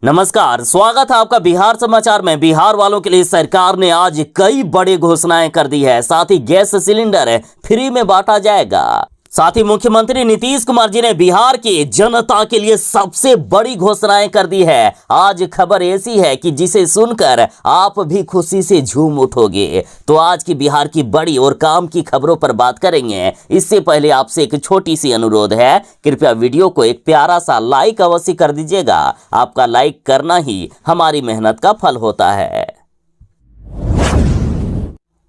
नमस्कार, स्वागत है आपका बिहार समाचार में। बिहार वालों के लिए सरकार ने आज कई बड़ी घोषणाएं कर दी है। साथ ही गैस सिलेंडर फ्री में बांटा जाएगा। साथ ही मुख्यमंत्री नीतीश कुमार जी ने बिहार की जनता के लिए सबसे बड़ी घोषणाएं कर दी है। आज खबर ऐसी है कि जिसे सुनकर आप भी खुशी से झूम उठोगे। तो आज की बिहार की बड़ी और काम की खबरों पर बात करेंगे। इससे पहले आपसे एक छोटी सी अनुरोध है, कृपया वीडियो को एक प्यारा सा लाइक अवश्य कर दीजिएगा। आपका लाइक करना ही हमारी मेहनत का फल होता है।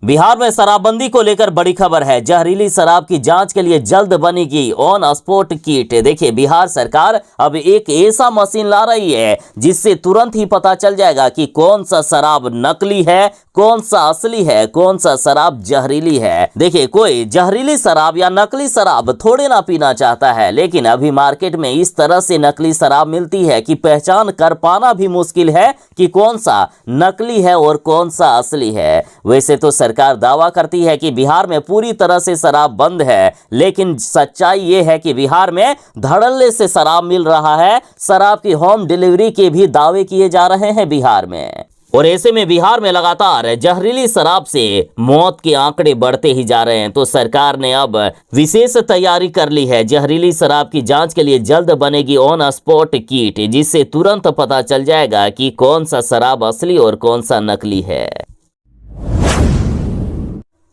बिहार में शराबबंदी को लेकर बड़ी खबर है। जहरीली शराब की जांच के लिए जल्द बनेगी ऑन स्पॉट किट। देखिए, बिहार सरकार अब एक ऐसा मशीन ला रही है जिससे तुरंत ही पता चल जाएगा कि कौन सा शराब नकली है, कौन सा असली है, कौन सा शराब जहरीली है। देखिए, कोई जहरीली शराब या नकली शराब थोड़े ना पीना चाहता है, लेकिन अभी मार्केट में इस तरह से नकली शराब मिलती है कि पहचान कर पाना भी मुश्किल है कि कौन सा नकली है और कौन सा असली है। वैसे तो सरकार दावा करती है कि बिहार में पूरी तरह से शराब बंद है, लेकिन सच्चाई यह है कि बिहार में धड़ल्ले से शराब मिल रहा है। शराब की होम डिलीवरी के भी दावे किए जा रहे हैं बिहार में। और ऐसे में बिहार में लगातार जहरीली शराब से मौत के आंकड़े बढ़ते ही जा रहे हैं। तो सरकार ने अब विशेष तैयारी कर ली है। जहरीली शराब की जांच के लिए जल्द बनेगी ऑन स्पॉट किट, जिससे तुरंत पता चल जाएगा कि कौन सा शराब असली और कौन सा नकली है।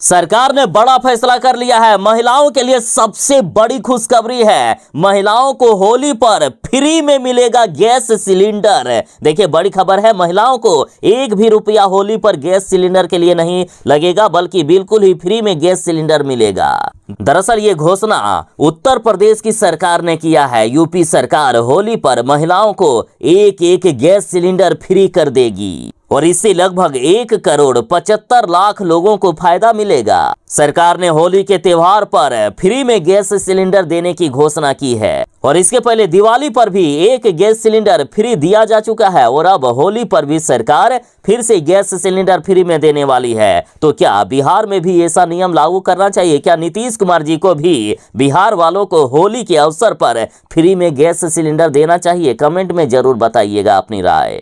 सरकार ने बड़ा फैसला कर लिया है। महिलाओं के लिए सबसे बड़ी खुशखबरी है। महिलाओं को होली पर फ्री में मिलेगा गैस सिलेंडर। देखिए, बड़ी खबर है। महिलाओं को एक भी रुपया होली पर गैस सिलेंडर के लिए नहीं लगेगा, बल्कि बिल्कुल ही फ्री में गैस सिलेंडर मिलेगा। दरअसल ये घोषणा उत्तर प्रदेश की सरकार ने किया है। यूपी सरकार होली पर महिलाओं को एक गैस सिलेंडर फ्री कर देगी और इससे लगभग 1,75,00,000 लोगों को फायदा मिलेगा। सरकार ने होली के त्योहार पर फ्री में गैस सिलेंडर देने की घोषणा की है और इसके पहले दिवाली पर भी एक गैस सिलेंडर फ्री दिया जा चुका है और अब होली पर भी सरकार फिर से गैस सिलेंडर फ्री में देने वाली है। तो क्या बिहार में भी ऐसा नियम लागू करना चाहिए? क्या नीतीश कुमार जी को भी बिहार वालों को होली के अवसर पर फ्री में गैस सिलेंडर देना चाहिए? कमेंट में जरूर बताइएगा अपनी राय।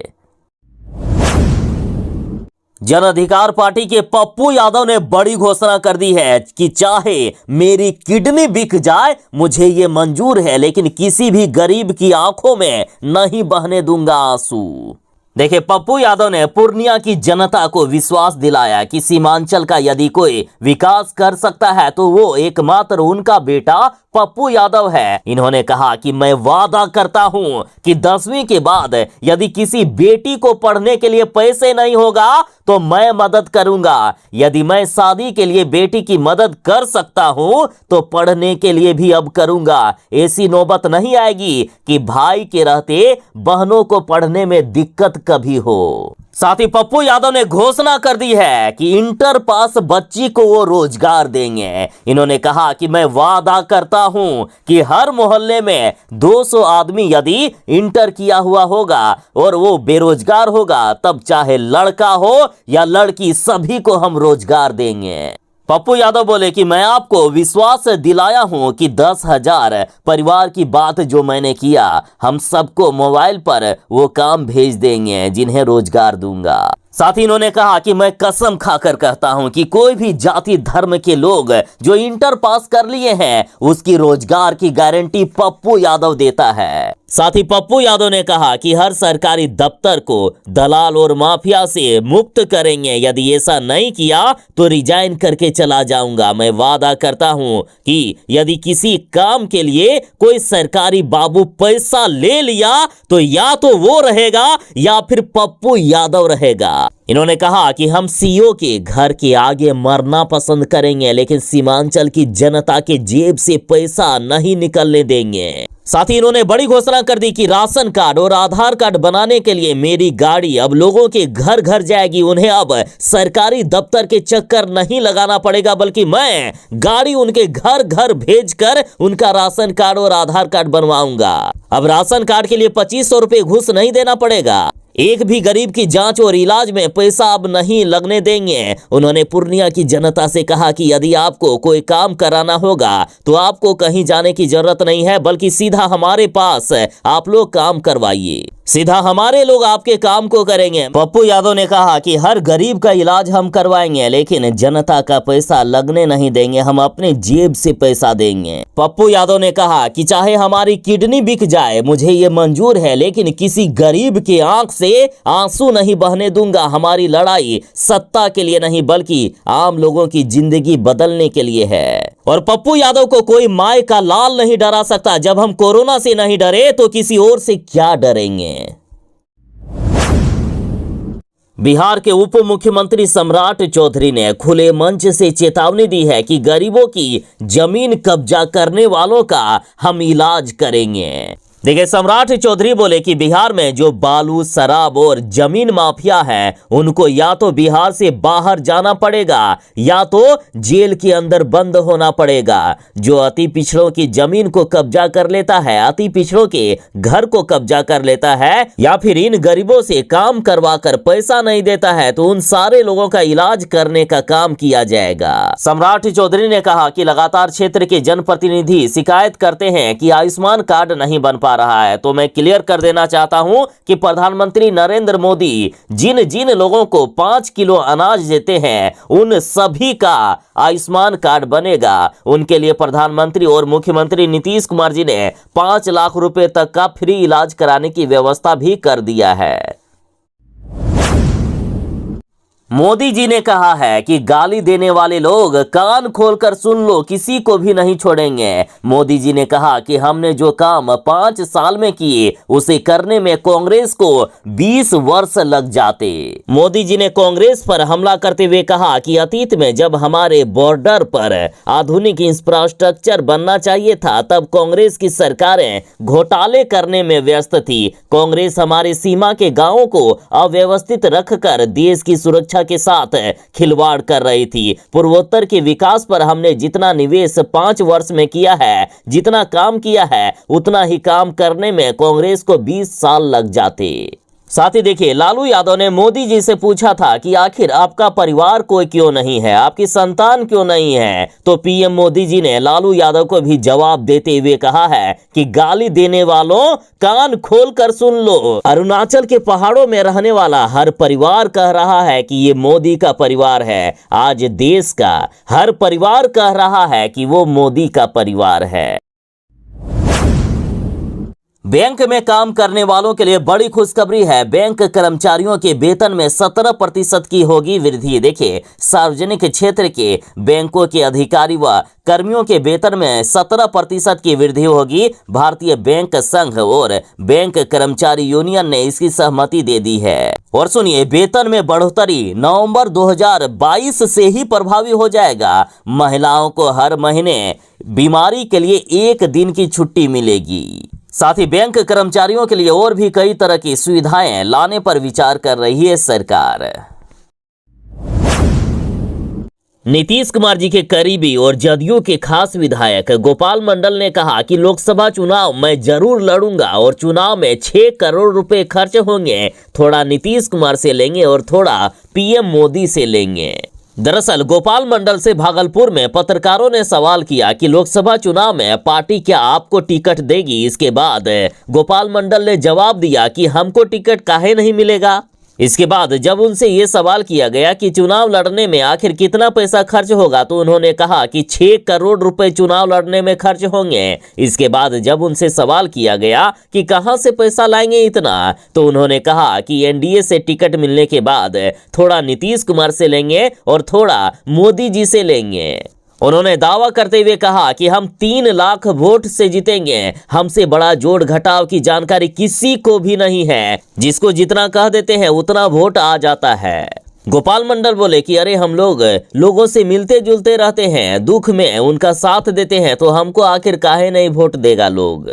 जन अधिकार पार्टी के पप्पू यादव ने बड़ी घोषणा कर दी है कि चाहे मेरी किडनी बिक जाए, मुझे ये मंजूर है, लेकिन किसी भी गरीब की आंखों में नहीं बहने दूंगा आंसू। देखिए, पप्पू यादव ने पूर्णिया की जनता को विश्वास दिलाया कि सीमांचल का यदि कोई विकास कर सकता है तो वो एकमात्र उनका बेटा पप्पू यादव है। इन्होंने कहा कि मैं वादा करता हूं कि 10वीं के बाद यदि किसी बेटी को पढ़ने के लिए पैसे नहीं होगा तो मैं मदद करूंगा। यदि मैं शादी के लिए बेटी की मदद कर सकता हूं तो पढ़ने के लिए भी अब करूंगा। ऐसी नौबत नहीं आएगी कि भाई के रहते बहनों को पढ़ने में दिक्कत कभी हो। साथ ही पप्पू यादव ने घोषणा कर दी है कि इंटर पास बच्ची को वो रोजगार देंगे। इन्होंने कहा कि मैं वादा करता हूं कि हर मोहल्ले में 200 आदमी यदि इंटर किया हुआ होगा और वो बेरोजगार होगा, तब चाहे लड़का हो या लड़की, सभी को हम रोजगार देंगे। पप्पू यादव बोले कि मैं आपको विश्वास दिलाया हूं कि 10,000 परिवार की बात जो मैंने किया, हम सबको मोबाइल पर वो काम भेज देंगे जिन्हें रोजगार दूंगा। साथ ही इन्होंने कहा कि मैं कसम खाकर कहता हूं कि कोई भी जाति धर्म के लोग जो इंटर पास कर लिए हैं उसकी रोजगार की गारंटी पप्पू यादव देता है। साथ ही पप्पू यादव ने कहा कि हर सरकारी दफ्तर को दलाल और माफिया से मुक्त करेंगे। यदि ऐसा नहीं किया तो रिजाइन करके चला जाऊंगा। मैं वादा करता हूं कि यदि किसी काम के लिए कोई सरकारी बाबू पैसा ले लिया तो या तो वो रहेगा या फिर पप्पू यादव रहेगा। इन्होंने कहा कि हम सीओ के घर के आगे मरना पसंद करेंगे, लेकिन सीमांचल की जनता के जेब से पैसा नहीं निकलने देंगे। साथ ही इन्होंने बड़ी घोषणा कर दी कि राशन कार्ड और आधार कार्ड बनाने के लिए मेरी गाड़ी अब लोगों के घर घर जाएगी। उन्हें अब सरकारी दफ्तर के चक्कर नहीं लगाना पड़ेगा, बल्कि मैं गाड़ी उनके घर घर भेजकर उनका राशन कार्ड और आधार कार्ड बनवाऊंगा। अब राशन कार्ड के लिए 2500 रुपए घूस नहीं देना पड़ेगा। एक भी गरीब की जांच और इलाज में पैसा अब नहीं लगने देंगे। उन्होंने पूर्णिया की जनता से कहा कि यदि आपको कोई काम कराना होगा तो आपको कहीं जाने की जरूरत नहीं है, बल्कि सीधा हमारे पास आप लोग काम करवाइए। सीधा हमारे लोग आपके काम को करेंगे। पप्पू यादव ने कहा कि हर गरीब का इलाज हम करवाएंगे, लेकिन जनता का पैसा लगने नहीं देंगे, हम अपने जेब से पैसा देंगे। पप्पू यादव ने कहा कि चाहे हमारी किडनी बिक जाए मुझे ये मंजूर है, लेकिन किसी गरीब के आंख से आंसू नहीं बहने दूंगा। हमारी लड़ाई सत्ता के लिए नहीं बल्कि आम लोगों की जिंदगी बदलने के लिए है। और पप्पू यादव को कोई माय का लाल नहीं डरा सकता। जब हम कोरोना से नहीं डरे तो किसी और से क्या डरेंगे। बिहार के उप मुख्यमंत्री सम्राट चौधरी ने खुले मंच से चेतावनी दी है कि गरीबों की जमीन कब्जा करने वालों का हम इलाज करेंगे। देखिए, सम्राट चौधरी बोले कि बिहार में जो बालू, शराब और जमीन माफिया है उनको या तो बिहार से बाहर जाना पड़ेगा या तो जेल के अंदर बंद होना पड़ेगा। जो अति पिछड़ों की जमीन को कब्जा कर लेता है, अति पिछड़ों के घर को कब्जा कर लेता है या फिर इन गरीबों से काम करवा कर पैसा नहीं देता है, तो उन सारे लोगों का इलाज करने का काम किया जाएगा। सम्राट चौधरी ने कहा कि लगातार क्षेत्र के जनप्रतिनिधि शिकायत करते हैं कि आयुष्मान कार्ड नहीं बन रहा है, तो मैं क्लियर कर देना चाहता हूं कि प्रधानमंत्री नरेंद्र मोदी जिन जिन लोगों को 5 किलो अनाज देते हैं उन सभी का आयुष्मान कार्ड बनेगा। उनके लिए प्रधानमंत्री और मुख्यमंत्री नीतीश कुमार जी ने 5 लाख रुपए तक का फ्री इलाज कराने की व्यवस्था भी कर दिया है। मोदी जी ने कहा है कि गाली देने वाले लोग कान खोलकर सुन लो, किसी को भी नहीं छोड़ेंगे। मोदी जी ने कहा कि हमने जो काम 5 साल में किए उसे करने में कांग्रेस को 20 वर्ष लग जाते। मोदी जी ने कांग्रेस पर हमला करते हुए कहा कि अतीत में जब हमारे बॉर्डर पर आधुनिक इंफ्रास्ट्रक्चर बनना चाहिए था तब कांग्रेस की सरकारें घोटाले करने में व्यस्त थी। कांग्रेस हमारे सीमा के गांवों को अव्यवस्थित रखकर देश की सुरक्षा के साथ खिलवाड़ कर रही थी। पूर्वोत्तर के विकास पर हमने जितना निवेश 5 वर्ष में किया है, जितना काम किया है, उतना ही काम करने में कांग्रेस को 20 साल लग जाते। साथ ही देखिए, लालू यादव ने मोदी जी से पूछा था कि आखिर आपका परिवार कोई क्यों नहीं है, आपकी संतान क्यों नहीं है, तो पीएम मोदी जी ने लालू यादव को भी जवाब देते हुए कहा है कि गाली देने वालों कान खोल कर सुन लो। अरुणाचल के पहाड़ों में रहने वाला हर परिवार कह रहा है कि ये मोदी का परिवार है। आज देश का हर परिवार कह रहा है कि वो मोदी का परिवार है। बैंक में काम करने वालों के लिए बड़ी खुशखबरी है। बैंक कर्मचारियों के वेतन में 17% की होगी वृद्धि। देखिए, सार्वजनिक क्षेत्र के बैंकों के अधिकारी व कर्मियों के वेतन में 17% की वृद्धि होगी। भारतीय बैंक संघ और बैंक कर्मचारी यूनियन ने इसकी सहमति दे दी है। और सुनिए, वेतन में बढ़ोतरी नवंबर 2022 से ही प्रभावी हो जाएगा। महिलाओं को हर महीने बीमारी के लिए 1 दिन की छुट्टी मिलेगी। साथ ही बैंक कर्मचारियों के लिए और भी कई तरह की सुविधाएं लाने पर विचार कर रही है सरकार। नीतीश कुमार जी के करीबी और जदयू के खास विधायक गोपाल मंडल ने कहा कि लोकसभा चुनाव मैं जरूर लड़ूंगा और चुनाव में 6 करोड़ रुपए खर्च होंगे। थोड़ा नीतीश कुमार से लेंगे और थोड़ा पीएम मोदी से लेंगे। दरअसल गोपाल मंडल से भागलपुर में पत्रकारों ने सवाल किया कि लोकसभा चुनाव में पार्टी क्या आपको टिकट देगी। इसके बाद गोपाल मंडल ने जवाब दिया कि हमको टिकट काहे नहीं मिलेगा। इसके बाद जब उनसे ये सवाल किया गया कि चुनाव लड़ने में आखिर कितना पैसा खर्च होगा, तो उन्होंने कहा कि 6 करोड़ रुपए चुनाव लड़ने में खर्च होंगे। इसके बाद जब उनसे सवाल किया गया कि कहां से पैसा लाएंगे इतना, तो उन्होंने कहा कि एनडीए से टिकट मिलने के बाद थोड़ा नीतीश कुमार से लेंगे और थोड़ा मोदी जी से लेंगे। उन्होंने दावा करते हुए कहा कि हम 3 लाख वोट से जीतेंगे। हमसे बड़ा जोड़ घटाव की जानकारी किसी को भी नहीं है। जिसको जितना कह देते हैं उतना वोट आ जाता है। गोपाल मंडल बोले कि अरे हम लोग लोगों से मिलते जुलते रहते हैं, दुख में उनका साथ देते हैं, तो हमको आखिर काहे नहीं वोट देगा लोग।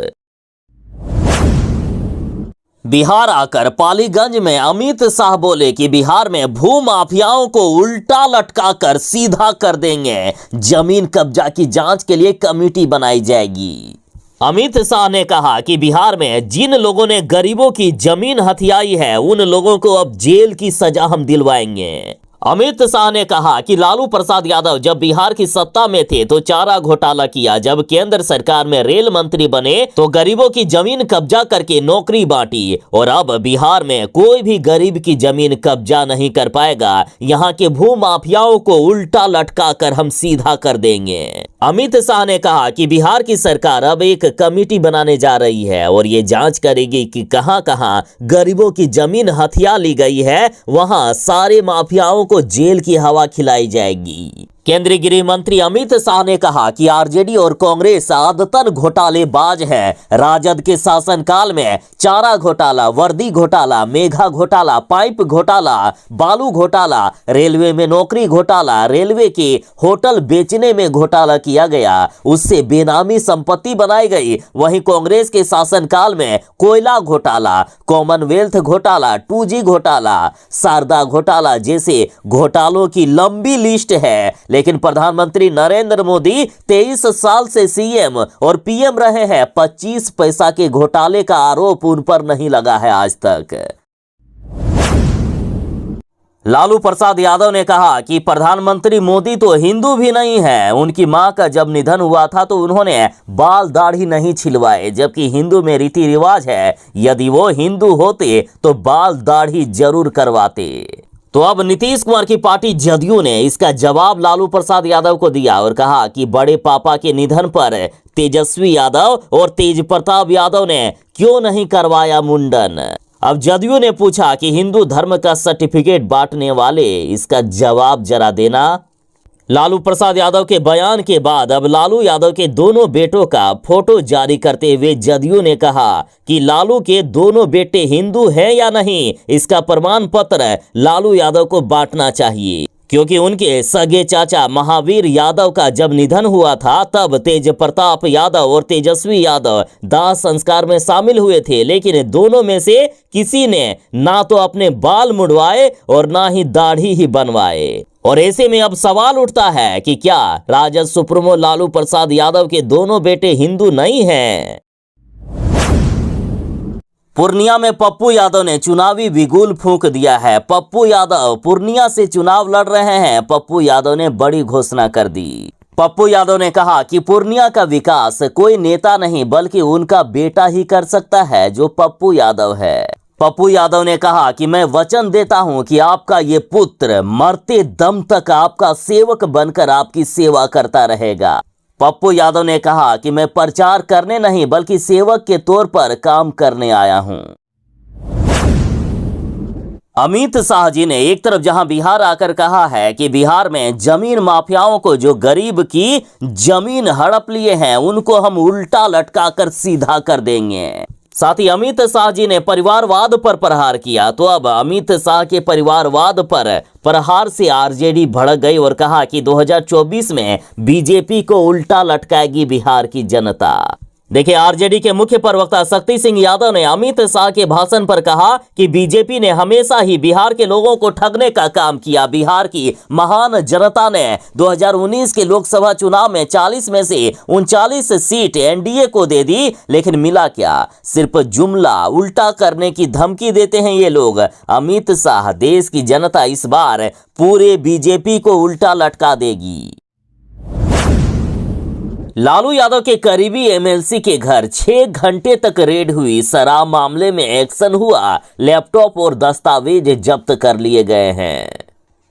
बिहार आकर पालीगंज में अमित शाह बोले कि बिहार में भू माफियाओं को उल्टा लटका कर सीधा कर देंगे। जमीन कब्जा की जांच के लिए कमेटी बनाई जाएगी। अमित शाह ने कहा कि बिहार में जिन लोगों ने गरीबों की जमीन हथियाई है उन लोगों को अब जेल की सजा हम दिलवाएंगे। अमित शाह ने कहा कि लालू प्रसाद यादव जब बिहार की सत्ता में थे तो चारा घोटाला किया, जब केंद्र सरकार में रेल मंत्री बने तो गरीबों की जमीन कब्जा करके नौकरी बांटी, और अब बिहार में कोई भी गरीब की जमीन कब्जा नहीं कर पाएगा। यहाँ के भू माफियाओं को उल्टा लटका कर हम सीधा कर देंगे। अमित शाह ने कहा कि बिहार की सरकार अब एक कमेटी बनाने जा रही है और ये जांच करेगी कि कहां कहां गरीबों की जमीन हथिया ली गई है, वहां सारे माफियाओं को जेल की हवा खिलाई जाएगी। केंद्रीय गृह मंत्री अमित शाह ने कहा कि आरजेडी और कांग्रेस आदतन घोटालेबाज है। राजद के शासनकाल में चारा घोटाला, वर्दी घोटाला, मेघा घोटाला, पाइप घोटाला, बालू घोटाला, रेलवे में नौकरी घोटाला, रेलवे के होटल बेचने में घोटाला किया गया, उससे बेनामी संपत्ति बनाई गई। वहीं कांग्रेस के शासनकाल में कोयला घोटाला, कॉमनवेल्थ घोटाला, 2G घोटाला, शारदा घोटाला जैसे घोटालों की लंबी लिस्ट है। लेकिन प्रधानमंत्री नरेंद्र मोदी 23 साल से सीएम और पीएम रहे हैं, 25 पैसा के घोटाले का आरोप उन पर नहीं लगा है आज तक। लालू प्रसाद यादव ने कहा कि प्रधानमंत्री मोदी तो हिंदू भी नहीं है। उनकी मां का जब निधन हुआ था तो उन्होंने बाल दाढ़ी नहीं छिलवाए, जबकि हिंदू में रीति रिवाज है यदि वो हिंदू होते तो बाल दाढ़ी जरूर करवाते। तो अब नीतीश कुमार की पार्टी जदयू ने इसका जवाब लालू प्रसाद यादव को दिया और कहा कि बड़े पापा के निधन पर तेजस्वी यादव और तेज प्रताप यादव ने क्यों नहीं करवाया मुंडन। अब जदयू ने पूछा कि हिंदू धर्म का सर्टिफिकेट बांटने वाले, इसका जवाब जरा देना। लालू प्रसाद यादव के बयान के बाद अब लालू यादव के दोनों बेटों का फोटो जारी करते हुए जदयू ने कहा कि लालू के दोनों बेटे हिंदू हैं या नहीं, इसका प्रमाण पत्र लालू यादव को बांटना चाहिए, क्योंकि उनके सगे चाचा महावीर यादव का जब निधन हुआ था तब तेज प्रताप यादव और तेजस्वी यादव दाह संस्कार में शामिल हुए थे, लेकिन दोनों में से किसी ने ना तो अपने बाल मुड़वाए और ना ही दाढ़ी ही बनवाए। और ऐसे में अब सवाल उठता है कि क्या राजद सुप्रीमो लालू प्रसाद यादव के दोनों बेटे हिंदू नहीं हैं? पूर्णिया में पप्पू यादव ने चुनावी बिगुल फूंक दिया है। पप्पू यादव पूर्णिया से चुनाव लड़ रहे हैं। पप्पू यादव ने बड़ी घोषणा कर दी। पप्पू यादव ने कहा कि पूर्णिया का विकास कोई नेता नहीं बल्कि उनका बेटा ही कर सकता है, जो पप्पू यादव है। पप्पू यादव ने कहा कि मैं वचन देता हूं कि आपका ये पुत्र मरते दम तक आपका सेवक बनकर आपकी सेवा करता रहेगा। पप्पू यादव ने कहा कि मैं प्रचार करने नहीं बल्कि सेवक के तौर पर काम करने आया हूं। अमित शाह जी ने एक तरफ जहां बिहार आकर कहा है कि बिहार में जमीन माफियाओं को जो गरीब की जमीन हड़प लिए हैं उनको हम उल्टा लटका कर सीधा कर देंगे, साथ ही अमित शाह जी ने परिवारवाद पर प्रहार किया। तो अब अमित शाह के परिवारवाद पर प्रहार से आरजेडी भड़क गई और कहा कि 2024 में बीजेपी को उल्टा लटकाएगी बिहार की जनता। देखिए, आरजेडी के मुख्य प्रवक्ता शक्ति सिंह यादव ने अमित शाह के भाषण पर कहा कि बीजेपी ने हमेशा ही बिहार के लोगों को ठगने का काम किया। बिहार की महान जनता ने 2019 के लोकसभा चुनाव में 40 में से 39 सीट एनडीए को दे दी, लेकिन मिला क्या? सिर्फ जुमला उल्टा करने की धमकी देते हैं ये लोग। अमित शाह, देश की जनता इस बार पूरे बीजेपी को उल्टा लटका देगी। लालू यादव के करीबी एमएलसी के घर 6 घंटे तक रेड हुई। शराब मामले में एक्शन हुआ, लैपटॉप और दस्तावेज जब्त कर लिए गए हैं।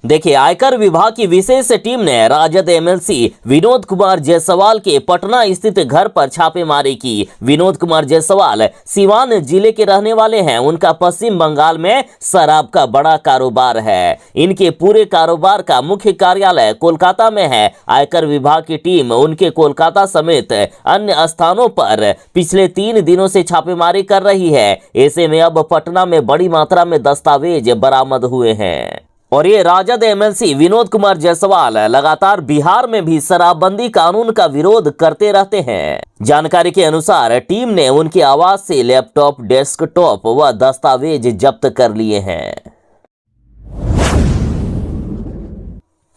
देखिए, आयकर विभाग की विशेष टीम ने राजद एमएलसी विनोद कुमार जायसवाल के पटना स्थित घर पर छापेमारी की। विनोद कुमार जायसवाल सीवान जिले के रहने वाले हैं। उनका पश्चिम बंगाल में शराब का बड़ा कारोबार है। इनके पूरे कारोबार का मुख्य कार्यालय कोलकाता में है। आयकर विभाग की टीम उनके कोलकाता समेत अन्य स्थानों पर पिछले 3 दिनों से छापेमारी कर रही है। ऐसे में अब पटना में बड़ी मात्रा में दस्तावेज बरामद हुए हैं। और ये राजद एमएलसी विनोद कुमार जायसवाल लगातार बिहार में भी शराबबंदी कानून का विरोध करते रहते हैं। जानकारी के अनुसार टीम ने उनके आवास से लैपटॉप, डेस्कटॉप व दस्तावेज जब्त कर लिए हैं।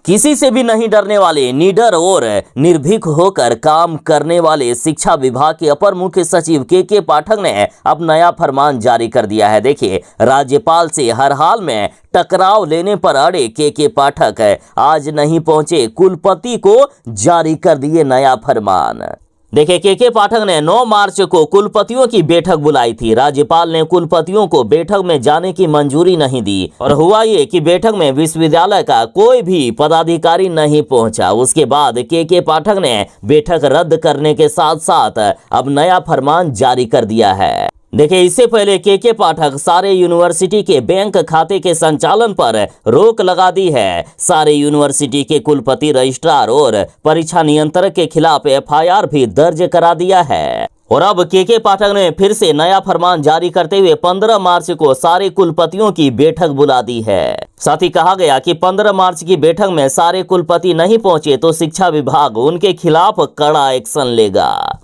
किसी से भी नहीं डरने वाले, निडर और निर्भीक होकर काम करने वाले शिक्षा विभाग के अपर मुख्य सचिव के पाठक ने अब नया फरमान जारी कर दिया है। देखिए, राज्यपाल से हर हाल में टकराव लेने पर अड़े के पाठक आज नहीं पहुंचे, कुलपति को जारी कर दिए नया फरमान। देखिए, के पाठक ने 9 मार्च को कुलपतियों की बैठक बुलाई थी। राज्यपाल ने कुलपतियों को बैठक में जाने की मंजूरी नहीं दी और हुआ ये कि बैठक में विश्वविद्यालय का कोई भी पदाधिकारी नहीं पहुंचा। उसके बाद के पाठक ने बैठक रद्द करने के साथ साथ अब नया फरमान जारी कर दिया है। देखिए, इससे पहले के पाठक सारे यूनिवर्सिटी के बैंक खाते के संचालन पर रोक लगा दी है। सारे यूनिवर्सिटी के कुलपति, रजिस्ट्रार और परीक्षा नियंत्रक के खिलाफ FIR भी दर्ज करा दिया है। और अब के पाठक ने फिर से नया फरमान जारी करते हुए 15 मार्च को सारे कुलपतियों की बैठक बुला दी है। साथ ही कहा गया कि 15 मार्च की बैठक में सारे कुलपति नहीं पहुंचे तो शिक्षा विभाग उनके खिलाफ कड़ा एक्शन लेगा।